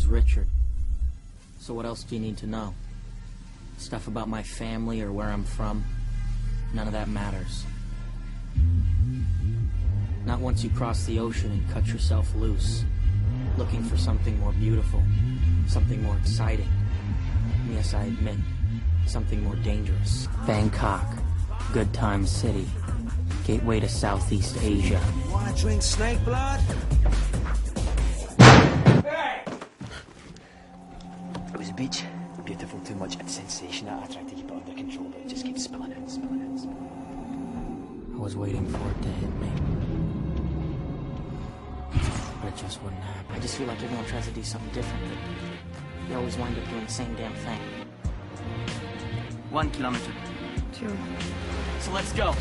name's Richard. So what else do you need to know? Stuff about my family or where I'm from? None of that matters. Not once you cross the ocean and cut yourself loose, looking for something more beautiful, something more exciting. And yes, I admit, something more dangerous. Bangkok, good time city, gateway to Southeast Asia. Wanna drink snake blood? It was a beach. Beautiful, too much sensation. I tried to keep it under control, but it just keeps spilling out, spilling out, spilling out. I was waiting for it to hit me. But it just wouldn't happen. I just feel like everyone tries to do something different, but you always wind up doing the same damn thing. 1 kilometer. 2. So let's go.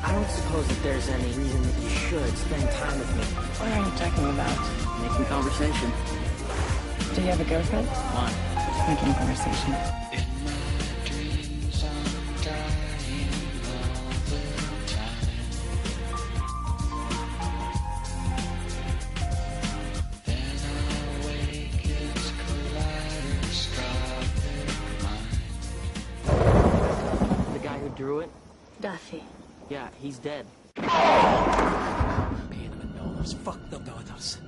I don't suppose that there's any reason that you should spend time with me. What are you talking about? Making conversation. Do you have a girlfriend? Why? Just making conversation. The guy who drew it? Duffy. Yeah, he's dead. Paying them in dollars, fuck the daughters.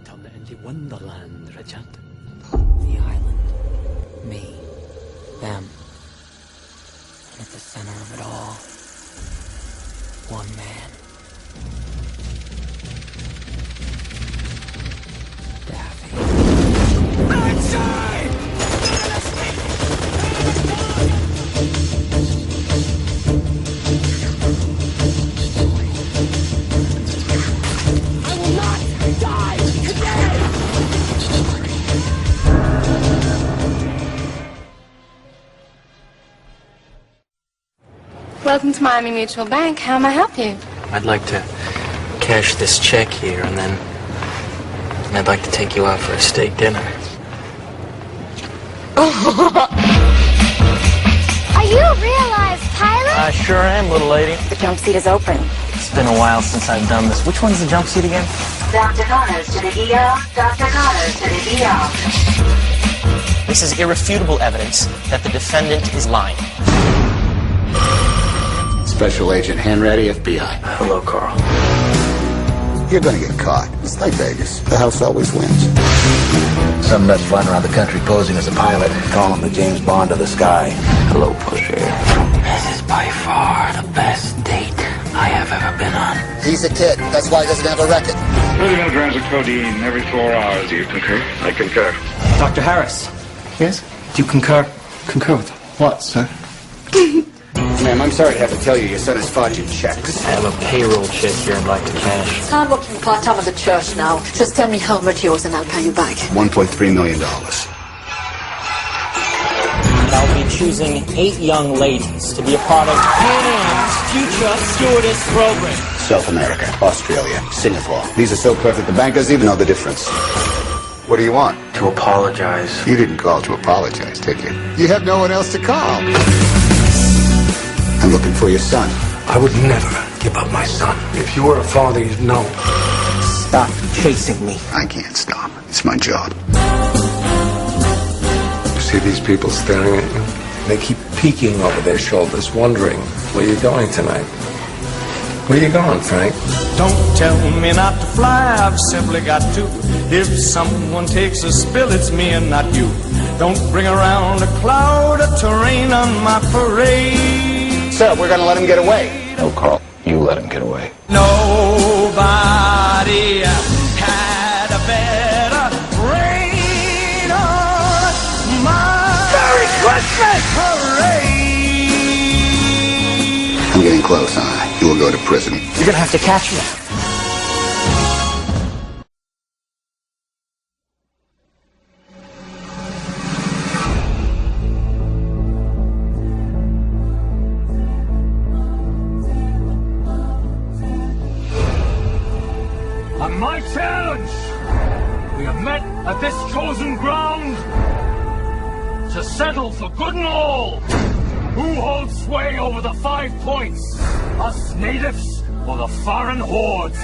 Turn it into Wonderland, Richard. The island. Me. Them. And at the center of it all, one man. Daffy. Outside! I will not die today! Welcome to Miami Mutual Bank. How may I help you? I'd like to cash this check here, and then I'd like to take you out for a steak dinner. Are you a realized pilot? I sure am, little lady. The jump seat is open. It's been a while since I've done this. Which one's the jump seat again? Dr. Connors to the ER. Dr. Connors to the ER. This is irrefutable evidence that the defendant is lying. Special Agent Hanratty, FBI. Hello, Carl. You're gonna get caught. It's like Vegas. The house always wins. Some nut flying around the country posing as a pilot. Call him the James Bond of the sky. Hello, Pusher. This is by far the best date I have ever been on. He's a kid. That's why he doesn't have a record. 30 grams of codeine every 4 hours. Do you concur? I concur. Dr. Harris. Yes? Do you concur? Concur with what, sir? Ma'am, I'm sorry to have to tell you, your son has forged checks. I have a payroll check here I'd like to cash. I'm working part-time at the church now. Just tell me how much yours and I'll pay you back. $1.3 million. And I'll be choosing 8 young ladies to be a part of Pan Am's future stewardess program. South America, Australia, Singapore. These are so perfect the bank doesn't even know the difference. What do you want? To apologize. You didn't call to apologize, did you? You have no one else to call. I'm looking for your son. I would never give up my son. If you were a father, you'd know. Stop chasing me. I can't stop. It's my job. You see these people staring at you? They keep peeking over their shoulders, wondering, where you going tonight? Where you going, Frank? Don't tell me not to fly, I've simply got to. If someone takes a spill, it's me and not you. Don't bring around a cloud of terrain on my parade. Sir, we're gonna let him get away. No, Carl. You let him get away. Nobody had a better rain on my Merry Christmas parade. I'm getting close, huh? You will go to prison. You're gonna have to catch me. On my challenge, we have met at this chosen ground to settle for good and all. Who holds sway over the 5 points? Us natives or the foreign hordes?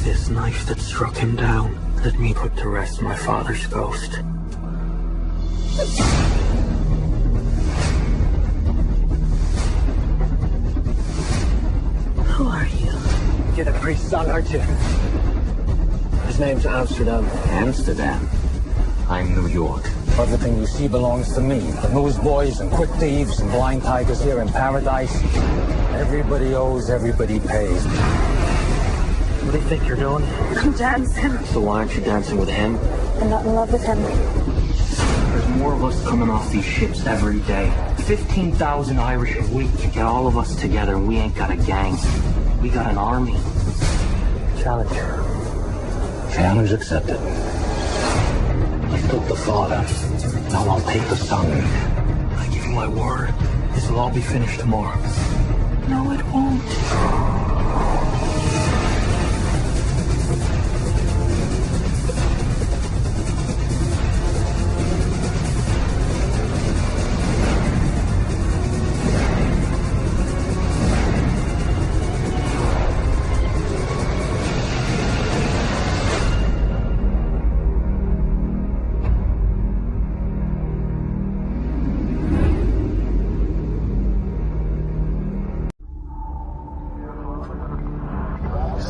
This knife that struck him down, let me put to rest my father's ghost. Who are you? You're the priest's son, aren't you? His name's Amsterdam. Amsterdam. I'm New York. Everything you see belongs to me. The newsboys and quick thieves and blind tigers here in paradise. Everybody owes, everybody pays. What do you think you're doing? I'm dancing. So why aren't you dancing with him? I'm not in love with him. There's more of us coming off these ships every day. 15,000 Irish a week. Get all of us together and we ain't got a gang. We got an army. Challenge. Challenge accepted. I took the father. Now I'll take the son. I give you my word. This will all be finished tomorrow. No, it won't.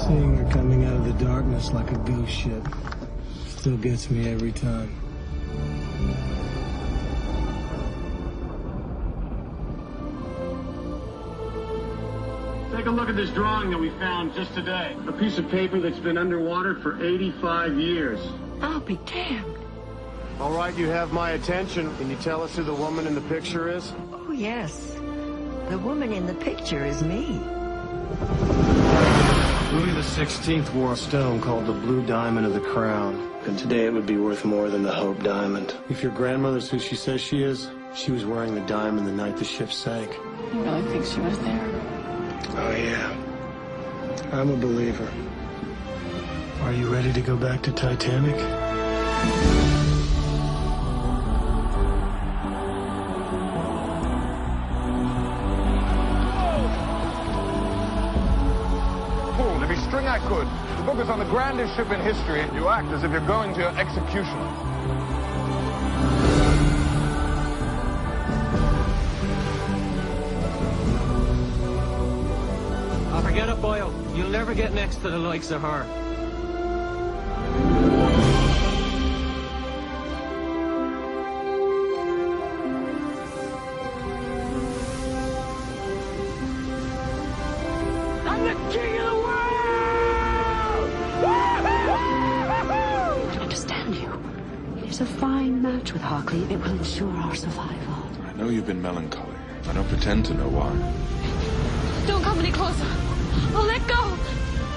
Seeing her coming out of the darkness like a ghost ship still gets me every time. Take a look at this drawing that we found just today. A piece of paper that's been underwater for 85 years. I'll be damned. All right, you have my attention. Can you tell us who the woman in the picture is? Oh, yes. The woman in the picture is me. Louis XVI wore a stone called the Blue Diamond of the Crown. And today it would be worth more than the Hope Diamond. If your grandmother's who she says she is, she was wearing the diamond the night the ship sank. You really think she was there? Oh, yeah. I'm a believer. Are you ready to go back to Titanic? Fool, every string I could to focus on the grandest ship in history, you act as if you're going to your execution. Forget it, Boyle. You'll never get next to the likes of her. I'm the king of the world! I understand you. It is a fine match with Hockley. It will ensure our survival. I know you've been melancholy. I don't pretend to know why. Don't come any closer. I'll let go.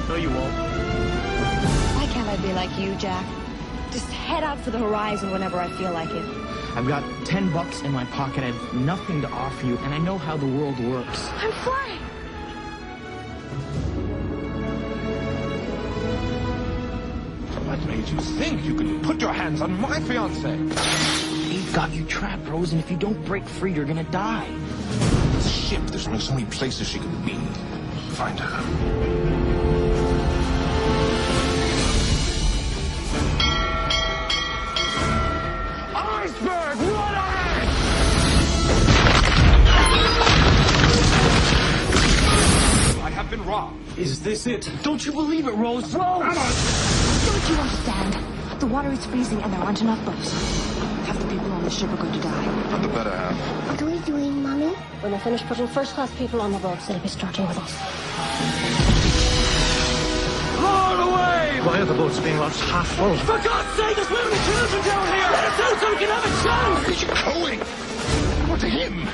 No, you won't. Why can't I be like you, Jack? Just head out for the horizon whenever I feel like it. I've got $10 in my pocket. I have nothing to offer you, and I know how the world works. I'm flying. What made you think you could put your hands on my fiancée? They've got you trapped, Rose, and if you don't break free, you're gonna die. This ship, there's so many places she could be. Find her. Iceberg, run ahead! I have been robbed. Is this it? Don't you believe it, Rose? Don't you understand? The water is freezing and there aren't enough boats. Half the people on the ship are going to die. Not the better half. What are we doing, Mommy? When I finish putting first-class people on the boats, they'll be starting with us. Load away! Why are the boats being lost half full? For God's sake, there's women and children down here! Let us out so we can have a chance! Where are you going? Go to him!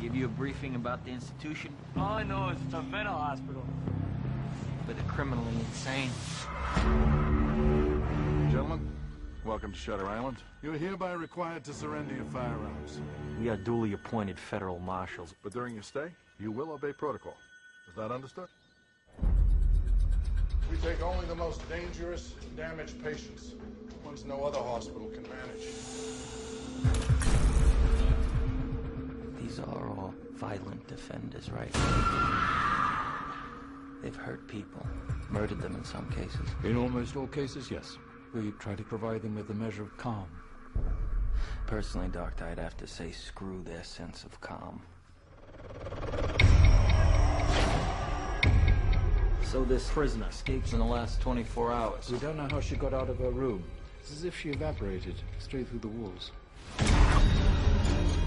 Give you a briefing about the institution? All I know is it's a mental hospital. For the criminally insane. Gentlemen, welcome to Shutter Island. You are hereby required to surrender your firearms. We are duly appointed federal marshals. But during your stay, you will obey protocol. Is that understood? We take only the most dangerous and damaged patients, ones no other hospital can manage. These are all violent offenders, right? They've hurt people, murdered them in some cases. In almost all cases, yes. We try to provide them with a measure of calm. Personally, Doctor, I'd have to say screw their sense of calm. So this prisoner escapes in the last 24 hours. We don't know how she got out of her room. It's as if she evaporated straight through the walls.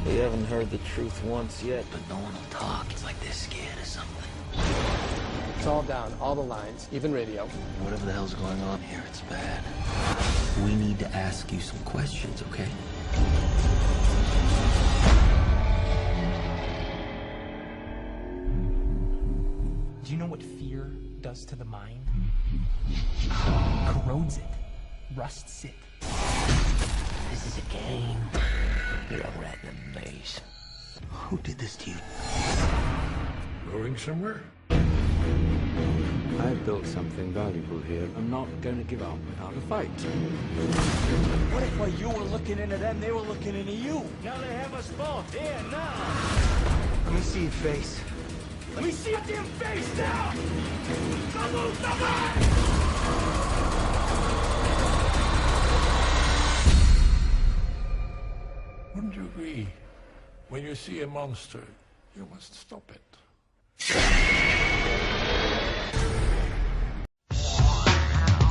They haven't heard the truth once yet, but no one will talk. It's like they're scared of something. It's all down, all the lines, even radio. Whatever the hell's going on here, it's bad. We need to ask you some questions, okay? Do you know what fear does to the mind? Corrodes it, rusts it. This is a game. You're a rat in a maze. Who did this to you? Going somewhere? I've built something valuable here. I'm not going to give up without a fight. What if while you were looking into them, they were looking into you? Now they have us both here, now. Let me see your face. Let me see your damn face now! Come on, Wouldn't you agree? When you see a monster, you must stop it.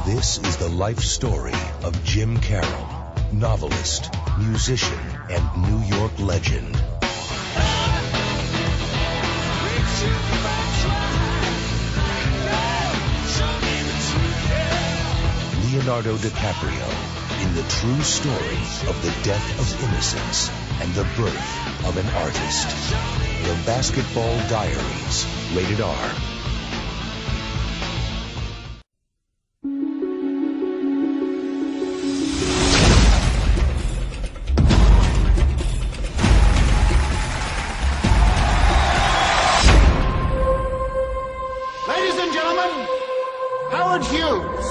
This is the life story of Jim Carroll, novelist, musician, and New York legend. Leonardo DiCaprio in the true story of the death of innocence and the birth of an artist. The Basketball Diaries, rated R. Ladies and gentlemen, Howard Hughes.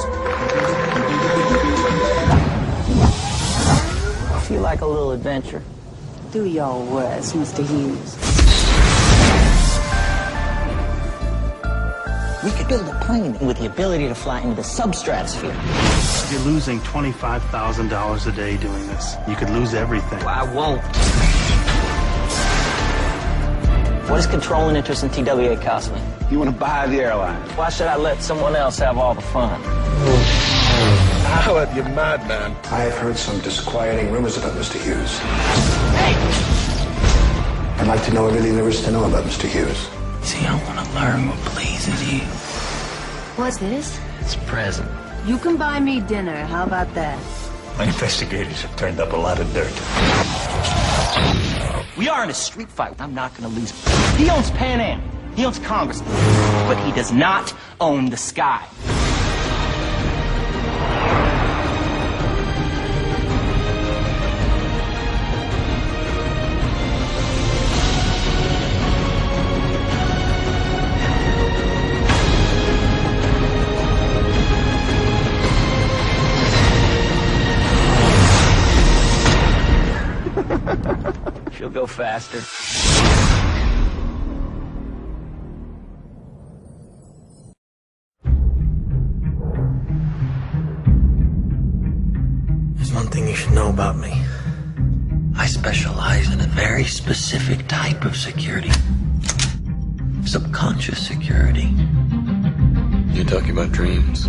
If you like a little adventure, Do your worst, Mr. Hughes. we could build a plane with the ability to fly into the substratosphere. You're losing $25,000 a day doing this. You could lose everything. Well, I won't. What does controlling interest in TWA cost me? You want to buy the airline? Why should I let someone else have all the fun? Howard, you madman. I have heard some disquieting rumors about Mr. Hughes. I'd like to know everything there is to know about Mr. Hughes. See, I want to learn what pleases you. What's this? It's a present. You can buy me dinner. How about that? My investigators have turned up a lot of dirt. We are in a street fight. I'm not going to lose. He owns Pan Am. He owns Congress. But he does not own the sky. She'll go faster. There's one thing you should know about me. I specialize in a very specific type of security. Subconscious security. You're talking about dreams.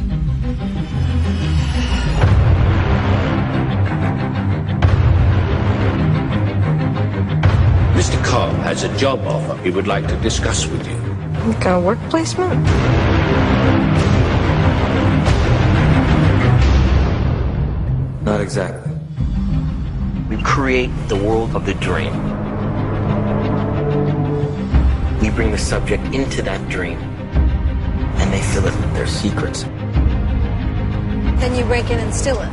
Mr. Cobb has a job offer he would like to discuss with you. Like a work placement? Not exactly. We create the world of the dream. We bring the subject into that dream, and they fill it with their secrets. Then you break in and steal it.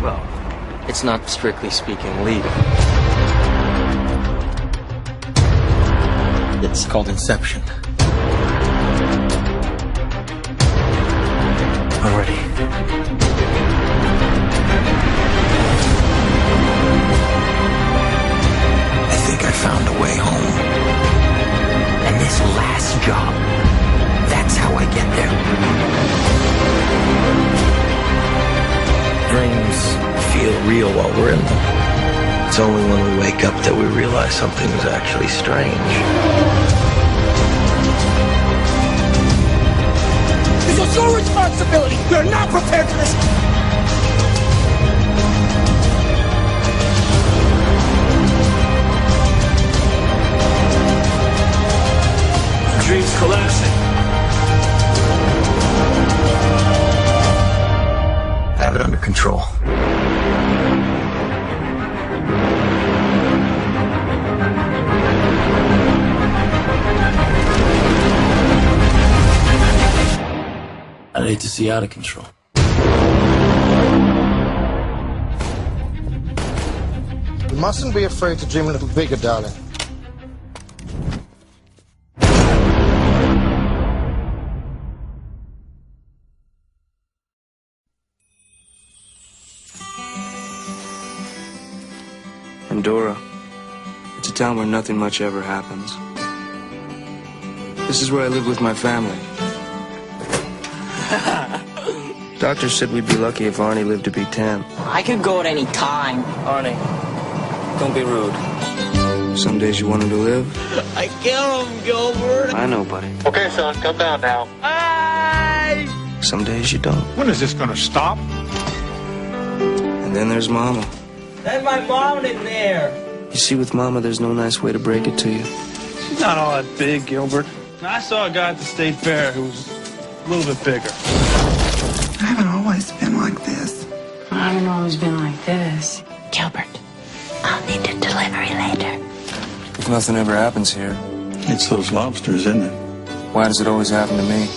Well, it's not strictly speaking legal. It's called Inception. Already. I think I found a way home. And this last job, that's how I get there. Dreams feel real while we're in them. It's only when we wake up that we realize something is actually strange. This was your responsibility. We're not prepared for this. The dream's collapsing. I have it under control. I'd hate to see out of control. You mustn't be afraid to dream a little bigger, darling. Andorra. It's a town where nothing much ever happens. This is where I live with my family. Doctor said we'd be lucky if Arnie lived to be 10. I could go at any time. Arnie, don't be rude. Some days you want him to live. I kill him, Gilbert. I know, buddy. Okay, son, come down now. Hey! Some days you don't. When is this gonna stop? And then there's Mama. Send my mom in there. You see, with Mama, there's no nice way to break it to you. She's not all that big, Gilbert. I saw a guy at the state fair who was a little bit bigger. I haven't always been like this. I haven't always been like this. Gilbert, I'll need a delivery later. If nothing ever happens here, It's those lobsters, isn't it? why does it always happen to me?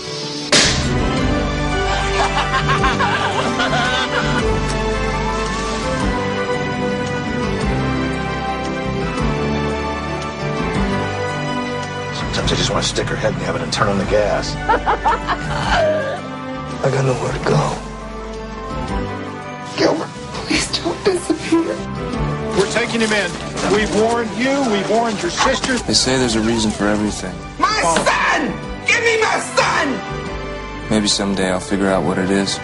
Sometimes I just want to stick her head in the oven and turn on the gas. I got nowhere to go. Gilbert, please don't disappear. We're taking him in. We've warned you. We've warned your sister. They say there's a reason for everything. My son! Give me my son! Maybe someday I'll figure out what it is.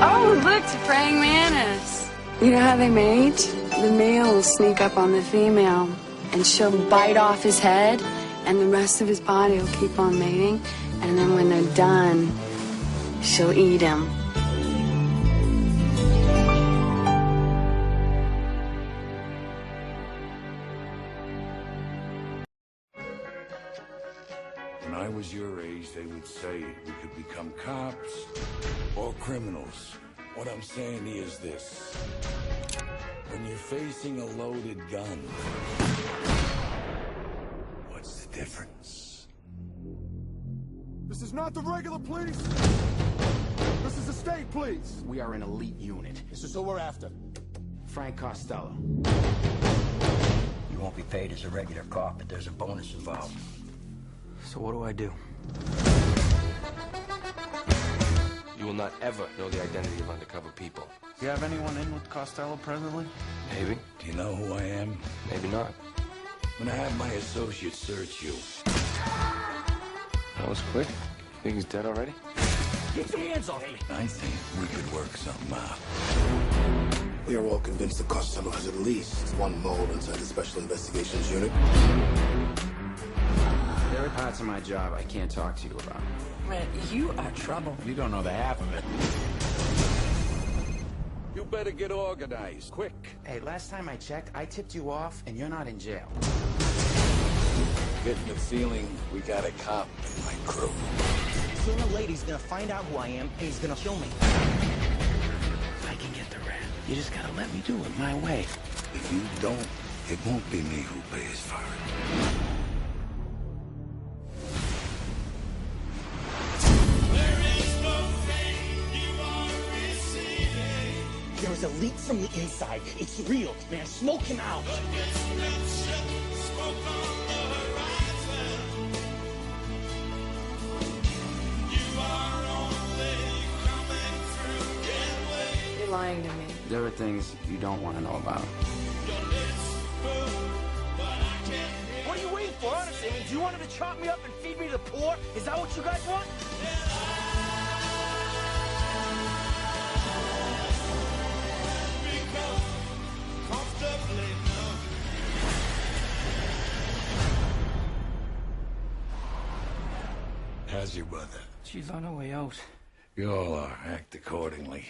Oh, look, it's a praying mantis. You know how they mate? The male will sneak up on the female, and she'll bite off his head, and the rest of his body will keep on mating, and then when they're done, she'll eat him. When I was your age, they would say we could become cops or criminals. What I'm saying is this. When you're facing a loaded gun, what's the difference? This is not the regular police. This is the state police. We are an elite unit. This is who we're after. Frank Costello. You won't be paid as a regular cop, but there's a bonus involved. So what do I do? You will not ever know the identity of undercover people. Do you have anyone in with Costello presently? Maybe. Do you know who I am? Maybe not. I'm gonna have my associates search you. That was quick. Think he's dead already? Get your hands off me! I think we could work something out. We are all convinced that Costello has at least one mole inside the Special Investigations Unit. There are parts of my job I can't talk to you about. Man, you are trouble. You don't know the half of it. You better get organized, quick. Hey, last time I checked, I tipped you off, and you're not in jail. Getting the feeling we got a cop in my crew. Sooner or later, he's gonna find out who I am, and he's gonna kill me. I can get the rat. You just gotta let me do it my way. If you don't It won't be me who pays for it. There's a leak from the inside. It's real, man. Smoke him out. You're lying to me. There are things you don't want to know about. What are you waiting for, honestly? I mean, do you want him to chop me up and feed me to the poor? Is that what you guys want? How's your mother? She's on her way out. You all are. Act accordingly.